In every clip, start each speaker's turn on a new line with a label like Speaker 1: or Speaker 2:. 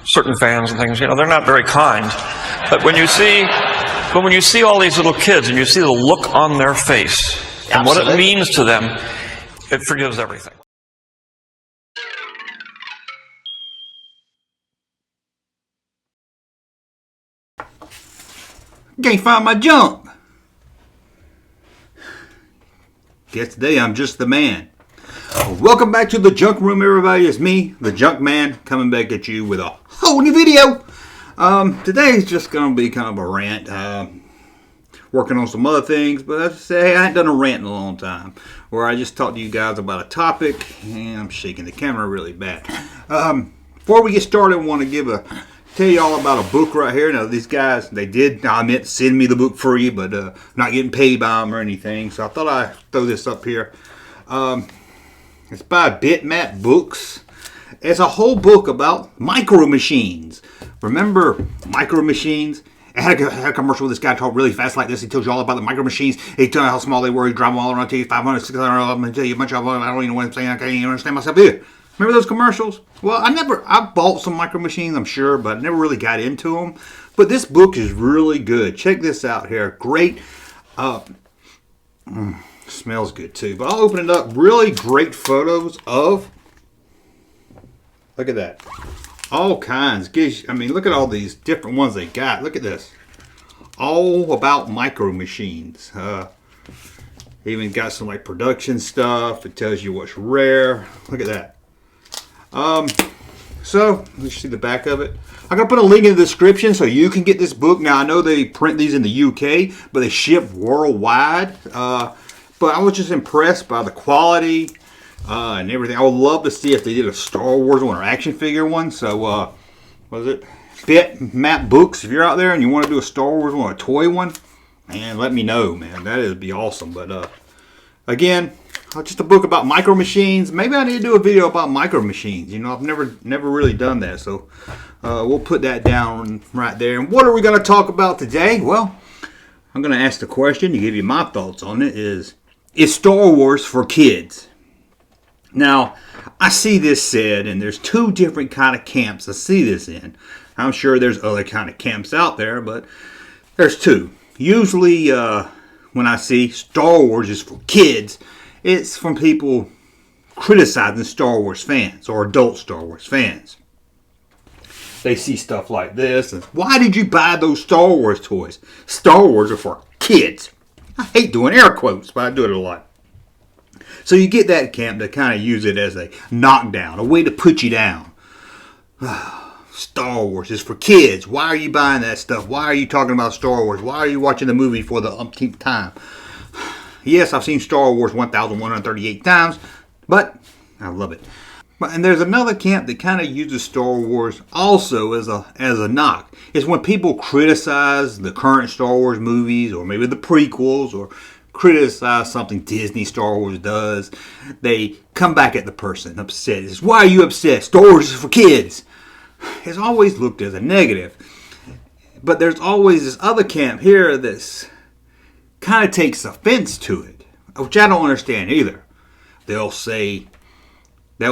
Speaker 1: certain fans and things, they're not very kind. But when you see all these little kids and you see the look on their face and what it means to them, it forgives everything.
Speaker 2: Can't find my junk. Guess today I'm just the man. Welcome back to the Junk Room, everybody. It's me, the Junkman, coming back at you with a whole new video. Today is just going to be kind of a rant. Working on some other things, but as I say, I haven't done a rant in a long time, where I just talk to you guys about a topic, and I'm shaking the camera really bad. Before we get started, I want to tell you all about a book right here. Now, these guys, they did, I meant, send me the book free, but not getting paid by them or anything, so I thought I'd throw this up here. It's by Bitmap Books. It's a whole book about micro machines. Remember micro machines? I had a commercial with this guy talk really fast like this. He tells you all about the micro machines. He tells you how small they were. He drive them all around to you, 500, 600 of them, and tell you a bunch of them. I don't even know what I'm saying. I can't even understand myself either. Remember those commercials? Well, I bought some micro machines, I'm sure, but I never really got into them. But this book is really good. Check this out here. Great. Smells good too. But I'll open it up. Really great photos of. Look at that. All kinds. Look at all these different ones they got. Look at this. All about micro machines. Even got some like production stuff. It tells you what's rare. Look at that. So let's see the back of it. I'm going to put a link in the description so you can get this book. Now I know they print these in the UK, but they ship worldwide. But I was just impressed by the quality and everything. I would love to see if they did a Star Wars one or action figure one. So, what is it? Bitmap Books. If you're out there and you want to do a Star Wars one or a toy one, man, let me know, man. That would be awesome. But, again, just a book about micro machines. Maybe I need to do a video about micro machines. I've never really done that. So, we'll put that down right there. And what are we going to talk about today? Well, I'm going to ask the question to give you my thoughts on it is Star Wars for kids? Now, I see this said, and there's two different kind of camps I see this in. I'm sure there's other kind of camps out there, but there's two. Usually, when I see Star Wars is for kids, it's from people criticizing Star Wars fans or adult Star Wars fans. They see stuff like this, and why did you buy those Star Wars toys? Star Wars are for kids. I hate doing air quotes, but I do it a lot. So you get that camp to kind of use it as a knockdown, a way to put you down. Star Wars is for kids. Why are you buying that stuff? Why are you talking about Star Wars? Why are you watching the movie for the umpteenth time? Yes, I've seen Star Wars 1,138 times, but I love it. And there's another camp that kind of uses Star Wars also as a knock. It's when people criticize the current Star Wars movies or maybe the prequels or criticize something Disney Star Wars does. They come back at the person upset. It's, why are you upset? Star Wars is for kids. It's always looked as a negative. But there's always this other camp here that's kind of takes offense to it, which I don't understand either. They'll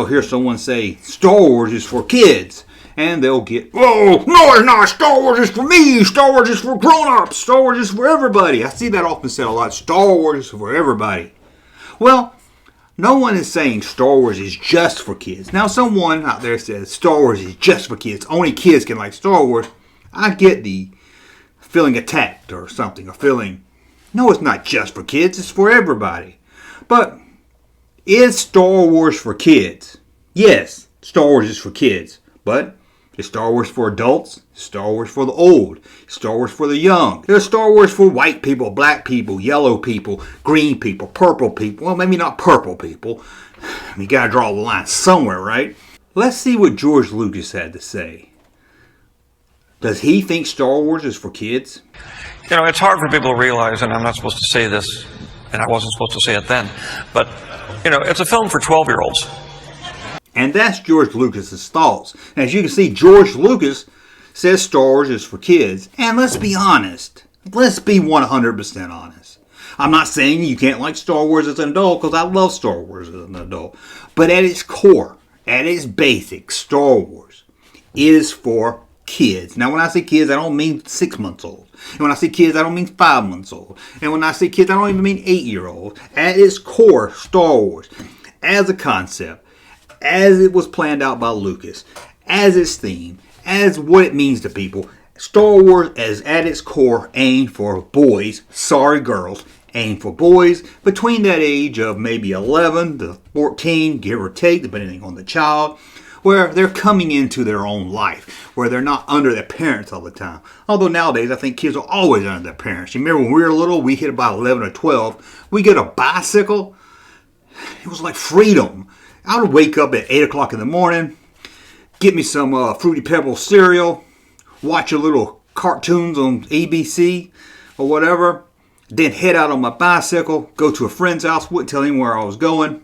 Speaker 2: hear someone say, Star Wars is for kids. And they'll get, oh, no, it's not. Star Wars is for me. Star Wars is for grown-ups. Star Wars is for everybody. I see that often said a lot. Star Wars is for everybody. Well, no one is saying Star Wars is just for kids. Now, someone out there says Star Wars is just for kids. Only kids can like Star Wars. I get the feeling attacked or something. Or feeling, no, it's not just for kids. It's for everybody. But is Star Wars for kids? Yes, Star Wars is for kids. But is Star Wars for adults? Star Wars for the old? Star Wars for the young? There's Star Wars for white people, black people, yellow people, green people, purple people. Well, maybe not purple people. You gotta draw the line somewhere, right? Let's see what George Lucas had to say. Does he think Star Wars is for kids?
Speaker 1: It's hard for people to realize, and I'm not supposed to say this, and I wasn't supposed to say it then, but, it's a film for 12-year-olds.
Speaker 2: And that's George Lucas's thoughts. As you can see, George Lucas says Star Wars is for kids. And let's be honest. Let's be 100% honest. I'm not saying you can't like Star Wars as an adult, because I love Star Wars as an adult. But at its core, at its basic, Star Wars is for kids. Now, when I say kids, I don't mean 6 months old. And when I say kids, I don't mean 5 months old. And when I say kids, I don't even mean 8-year-olds. At its core, Star Wars, as a concept, as it was planned out by Lucas, as its theme, as what it means to people, Star Wars is at its core aimed for boys, sorry girls, aimed for boys between that age of maybe 11 to 14, give or take, depending on the child, where they're coming into their own life, where they're not under their parents all the time. Although nowadays, I think kids are always under their parents. You remember when we were little, we hit about 11 or 12, we get a bicycle. It was like freedom. I would wake up at 8 o'clock in the morning, get me some Fruity Pebbles cereal, watch a little cartoons on ABC or whatever, then head out on my bicycle, go to a friend's house, wouldn't tell him where I was going,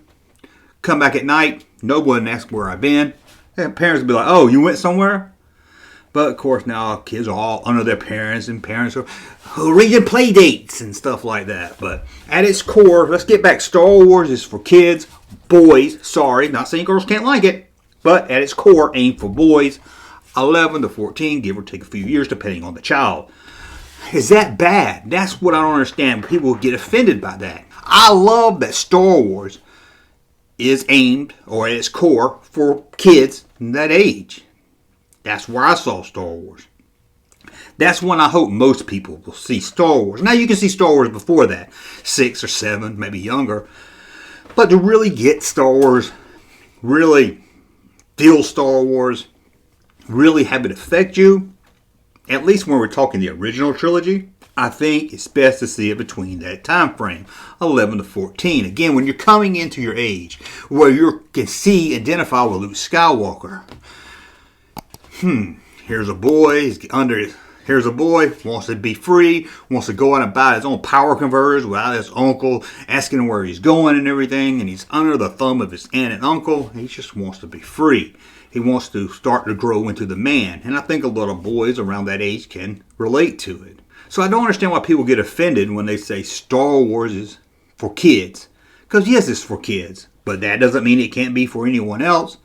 Speaker 2: come back at night, no one asked where I've been. And parents would be like, oh, you went somewhere? But of course now kids are all under their parents, and parents are arranging play dates and stuff like that. But at its core, let's get back. Star Wars is for kids, boys. Sorry, not saying girls can't like it, but at its core, aimed for boys, 11 to 14, give or take a few years, depending on the child. Is that bad? That's what I don't understand. People get offended by that. I love that Star Wars is aimed, or at its core, for kids that age. That's where I saw Star Wars. That's when I hope most people will see Star Wars. Now you can see Star Wars before that, 6 or 7, maybe younger. But to really get Star Wars, really feel Star Wars, really have it affect you, at least when we're talking the original trilogy, I think it's best to see it between that time frame, 11 to 14. Again, when you're coming into your age, where you can see, identify with Luke Skywalker. Here's a boy, here's a boy, wants to be free, wants to go out and buy his own power converters without his uncle asking him where he's going and everything, and he's under the thumb of his aunt and uncle. He just wants to be free. He wants to start to grow into the man. And I think a lot of boys around that age can relate to it. So I don't understand why people get offended when they say Star Wars is for kids. Because yes, it's for kids. But that doesn't mean it can't be for anyone else.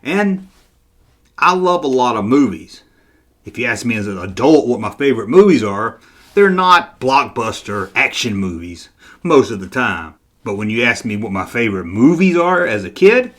Speaker 2: And I love a lot of movies. If you ask me as an adult what my favorite movies are, they're not blockbuster action movies most of the time. But when you ask me what my favorite movies are as a kid,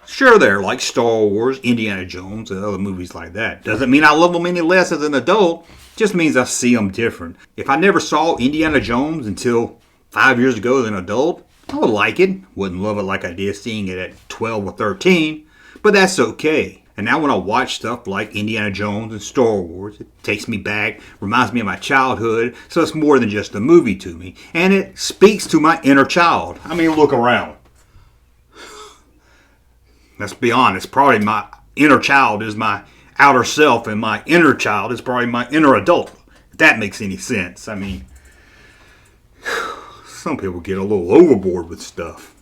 Speaker 2: sure, they're like Star Wars, Indiana Jones, and other movies like that. Doesn't mean I love them any less as an adult. Just means I see them different. If I never saw Indiana Jones until 5 years ago as an adult, I would like it. Wouldn't love it like I did seeing it at 12 or 13. But that's okay. And now when I watch stuff like Indiana Jones and Star Wars, it takes me back, reminds me of my childhood. So it's more than just a movie to me. And it speaks to my inner child. I mean, look around. Let's be honest, probably my inner child is my outer self, and my inner child is probably my inner adult. If that makes any sense. I mean, some people get a little overboard with stuff.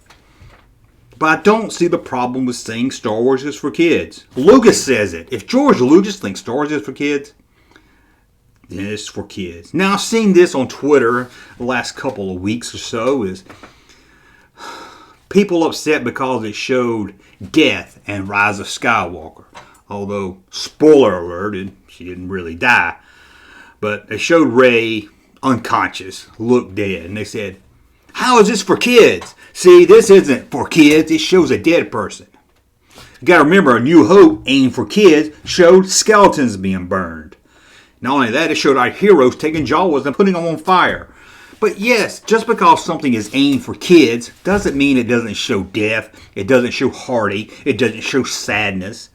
Speaker 2: But I don't see the problem with saying Star Wars is for kids. Lucas says it. If George Lucas thinks Star Wars is for kids, then it's for kids. Now, I've seen this on Twitter the last couple of weeks or so, is people upset because it showed death and Rise of Skywalker. Although, spoiler alert, she didn't really die. But they showed Rey unconscious, looked dead. And they said, how is this for kids? See, this isn't for kids. It shows a dead person. You got to remember, A New Hope, aimed for kids, showed skeletons being burned. Not only that, it showed our heroes taking Jawas and putting them on fire. But yes, just because something is aimed for kids doesn't mean it doesn't show death, it doesn't show heartache, it doesn't show sadness.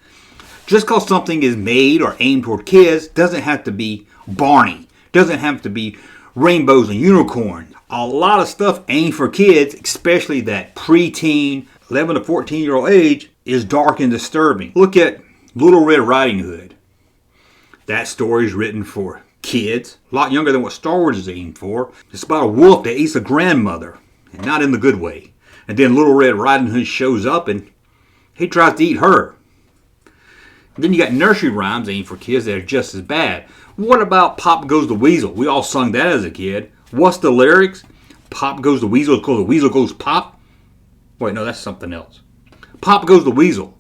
Speaker 2: Just because something is made or aimed toward kids doesn't have to be Barney, doesn't have to be rainbows and unicorns. A lot of stuff aimed for kids, especially that preteen, 11 to 14-year-old age, is dark and disturbing. Look at Little Red Riding Hood. That story is written for kids, a lot younger than what Star Wars is aimed for. It's about a wolf that eats a grandmother, and not in the good way. And then Little Red Riding Hood shows up and he tries to eat her. And then you got nursery rhymes aimed for kids that are just as bad. What about Pop Goes the Weasel? We all sung that as a kid. What's the lyrics? Pop goes the weasel because the weasel goes pop? Wait, no, that's something else. Pop Goes the Weasel.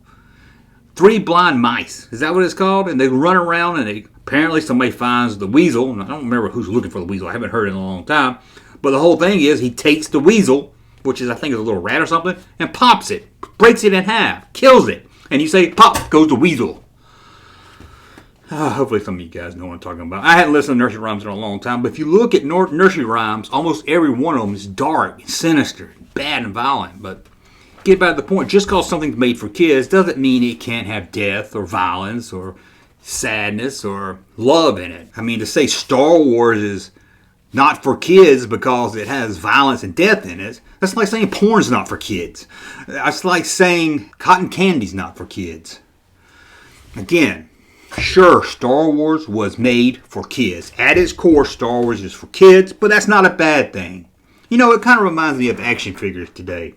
Speaker 2: Three blind mice. Is that what it's called? And they run around and apparently somebody finds the weasel. And I don't remember who's looking for the weasel. I haven't heard it in a long time. But the whole thing is he takes the weasel, which is I think is a little rat or something, and pops it, breaks it in half, kills it. And you say, pop goes the weasel. Hopefully some of you guys know what I'm talking about. I hadn't listened to nursery rhymes in a long time, but if you look at nursery rhymes, almost every one of them is dark, and sinister, bad, and violent. But get back to the point, just because something's made for kids doesn't mean it can't have death or violence or sadness or love in it. I mean, to say Star Wars is not for kids because it has violence and death in it, that's like saying porn's not for kids. That's like saying cotton candy's not for kids. Again, sure, Star Wars was made for kids. At its core, Star Wars is for kids, but that's not a bad thing. You know, it kind of reminds me of action figures today.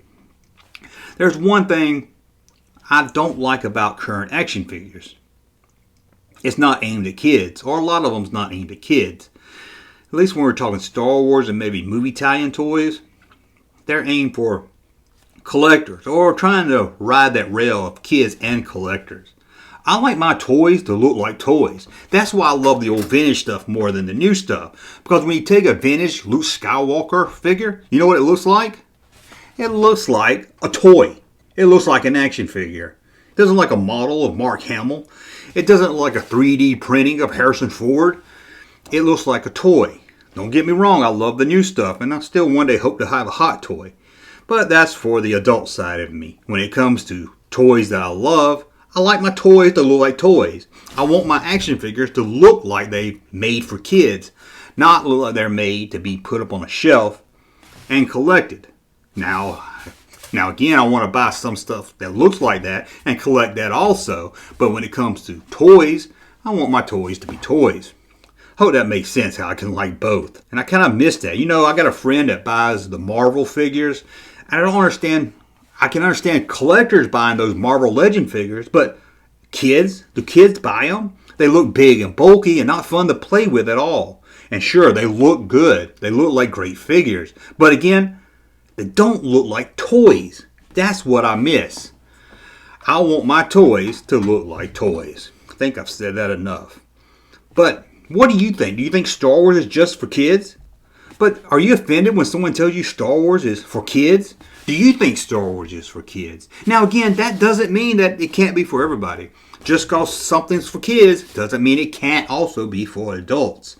Speaker 2: There's one thing I don't like about current action figures. It's not aimed at kids, or a lot of them's not aimed at kids. At least when we're talking Star Wars and maybe movie tie-in toys, they're aimed for collectors, or trying to ride that rail of kids and collectors. I like my toys to look like toys. That's why I love the old vintage stuff more than the new stuff. Because when you take a vintage Luke Skywalker figure, you know what it looks like? It looks like a toy. It looks like an action figure. It doesn't look like a model of Mark Hamill. It doesn't look like a 3D printing of Harrison Ford. It looks like a toy. Don't get me wrong, I love the new stuff, and I still one day hope to have a hot toy. But that's for the adult side of me. When it comes to toys that I love, I like my toys to look like toys. I want my action figures to look like they're made for kids, not look like they're made to be put up on a shelf and collected. Now again, I want to buy some stuff that looks like that and collect that also. But when it comes to toys, I want my toys to be toys. Hope that makes sense how I can like both. And I kind of miss that. You know, I got a friend that buys the Marvel figures. I don't understand. I can understand collectors buying those Marvel Legend figures, but kids, do kids buy them? They look big and bulky and not fun to play with at all. And sure, they look good. They look like great figures. But again, they don't look like toys. That's what I miss. I want my toys to look like toys. I think I've said that enough. But what do you think? Do you think Star Wars is just for kids? But are you offended when someone tells you Star Wars is for kids? Do you think Star Wars is for kids? Now again, that doesn't mean that it can't be for everybody. Just because something's for kids doesn't mean it can't also be for adults.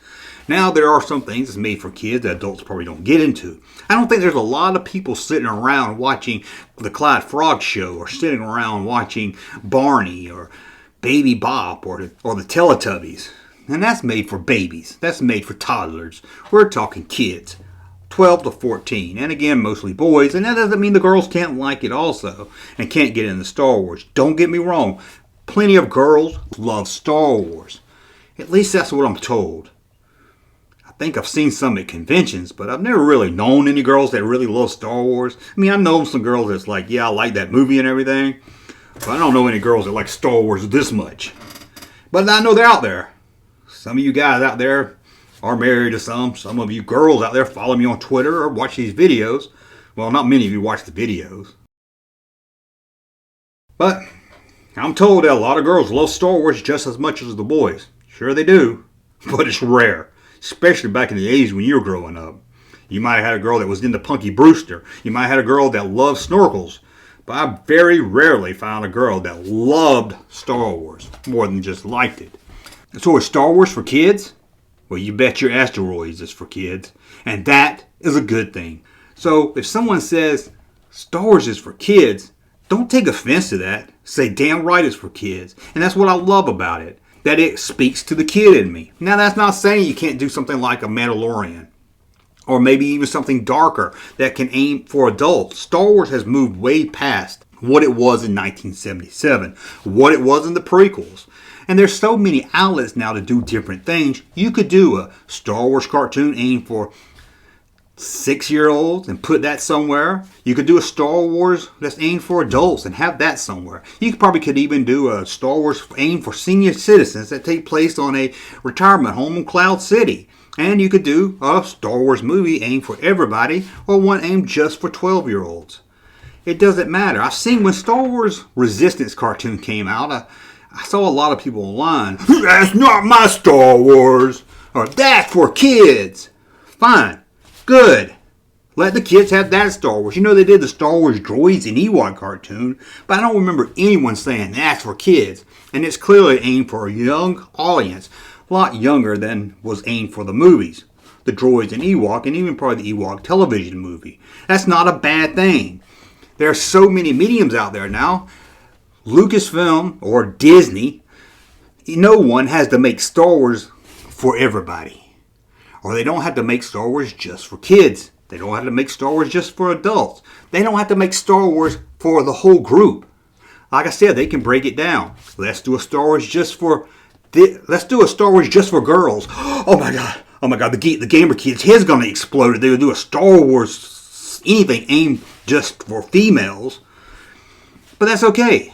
Speaker 2: Now there are some things that's made for kids that adults probably don't get into. I don't think there's a lot of people sitting around watching the Clyde Frog Show or sitting around watching Barney or Baby Bop or the Teletubbies. And that's made for babies. That's made for toddlers. We're talking kids. 12 to 14. And again, mostly boys. And that doesn't mean the girls can't like it also and can't get into Star Wars. Don't get me wrong. Plenty of girls love Star Wars. At least that's what I'm told. I think I've seen some at conventions, but I've never really known any girls that really love Star Wars. I mean, I know some girls that's like, yeah, I like that movie and everything. But I don't know any girls that like Star Wars this much. But I know they're out there. Some of you guys out there are married to some. Some of you girls out there follow me on Twitter or watch these videos. Well, not many of you watch the videos. But I'm told that a lot of girls love Star Wars just as much as the boys. Sure they do. But it's rare. Especially back in the 80s when you were growing up. You might have had a girl that was into Punky Brewster. You might have had a girl that loved snorkels. But I very rarely found a girl that loved Star Wars more than just liked it. So is Star Wars for kids? Well, you bet your asteroids is for kids. And that is a good thing. So if someone says Star Wars is for kids, don't take offense to that. Say damn right it's for kids. And that's what I love about it. That it speaks to the kid in me. Now that's not saying you can't do something like a Mandalorian. Or maybe even something darker that can aim for adults. Star Wars has moved way past what it was in 1977. What it was in the prequels. And there's so many outlets now to do different things. You could do a Star Wars cartoon aimed for 6-year-olds and put that somewhere. You could do a Star Wars that's aimed for adults and have that somewhere. You could even do a Star Wars aimed for senior citizens that take place on a retirement home in Cloud City. And you could do a Star Wars movie aimed for everybody or one aimed just for 12-year-olds. It doesn't matter. I've seen when Star Wars Resistance cartoon came out, I saw a lot of people online. That's not my Star Wars. Or that's for kids. Fine. Good. Let the kids have that Star Wars. You know they did the Star Wars Droids and Ewok cartoon, but I don't remember anyone saying that's for kids. And it's clearly aimed for a young audience, a lot younger than was aimed for the movies. The Droids and Ewok, and even probably the Ewok television movie. That's not a bad thing. There are so many mediums out there now. Lucasfilm or Disney, no one has to make Star Wars for everybody. Or they don't have to make Star Wars just for kids. They don't have to make Star Wars just for adults. They don't have to make Star Wars for the whole group. Like I said, they can break it down. Let's do a Star Wars just for girls. Oh my God. Oh my God. The gamer kids, his gonna explode. They would do a Star Wars anything aimed just for females. But that's okay.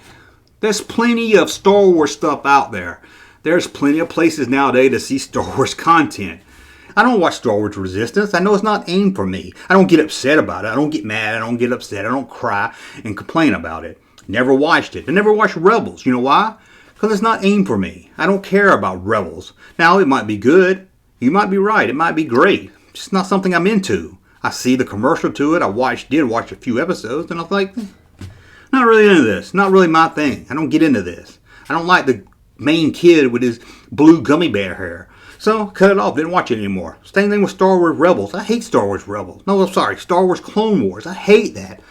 Speaker 2: There's plenty of Star Wars stuff out there. There's plenty of places nowadays to see Star Wars content. I don't watch Star Wars Resistance. I know it's not aimed for me. I don't get upset about it. I don't get mad. I don't get upset. I don't cry and complain about it. Never watched it. I never watched Rebels. You know why? Because it's not aimed for me. I don't care about Rebels. Now, it might be good. You might be right. It might be great. It's just not something I'm into. I see the commercial to it. I did watch a few episodes, and I was like, not really into this. Not really my thing. I don't get into this. I don't like the main kid with his blue gummy bear hair. So, cut it off. Didn't watch it anymore. Same thing with Star Wars Rebels. I hate Star Wars Rebels. No, I'm sorry. Star Wars Clone Wars. I hate that.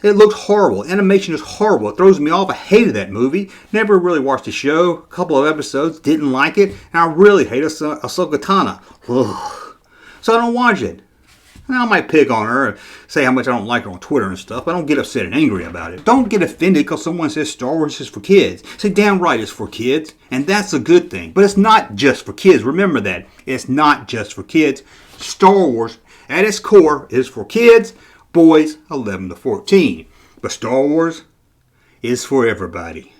Speaker 2: It looks horrible. Animation is horrible. It throws me off. I hated that movie. Never really watched the show. A couple of episodes. Didn't like it. And I really hate Ahsoka Tano. Ugh. So I don't watch it. And I might pick on her and say how much I don't like her on Twitter and stuff. But I don't get upset and angry about it. Don't get offended because someone says Star Wars is for kids. Say damn right it's for kids. And that's a good thing. But it's not just for kids. Remember that. It's not just for kids. Star Wars, at its core, is for kids. Boys 11 to 14. But Star Wars is for everybody.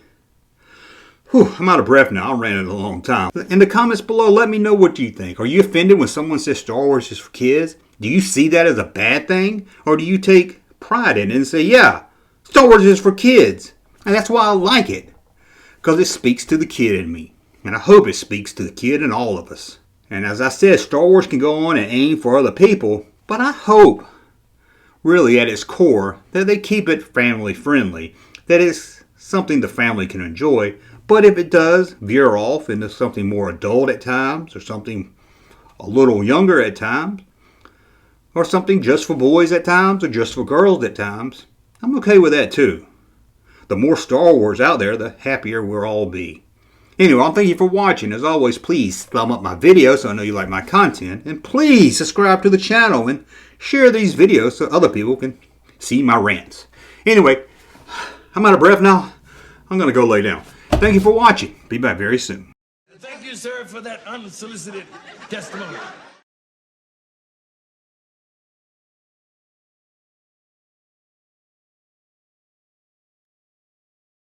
Speaker 2: Whew, I'm out of breath now. I ran it a long time. In the comments below, let me know what you think. Are you offended when someone says Star Wars is for kids? Do you see that as a bad thing? Or do you take pride in it and say, yeah, Star Wars is for kids. And that's why I like it. Because it speaks to the kid in me. And I hope it speaks to the kid in all of us. And as I said, Star Wars can go on and aim for other people. But I hope, really at its core, that they keep it family friendly. That it's something the family can enjoy. But if it does veer off into something more adult at times, or something a little younger at times, or something just for boys at times, or just for girls at times, I'm okay with that too. The more Star Wars out there, the happier we'll all be. Anyway, I'll thank you for watching. As always, please thumb up my video so I know you like my content. And please subscribe to the channel and share these videos so other people can see my rants. Anyway, I'm out of breath now. I'm going to go lay down. Thank you for watching. Be back very soon.
Speaker 3: Thank you, sir, for that unsolicited testimony.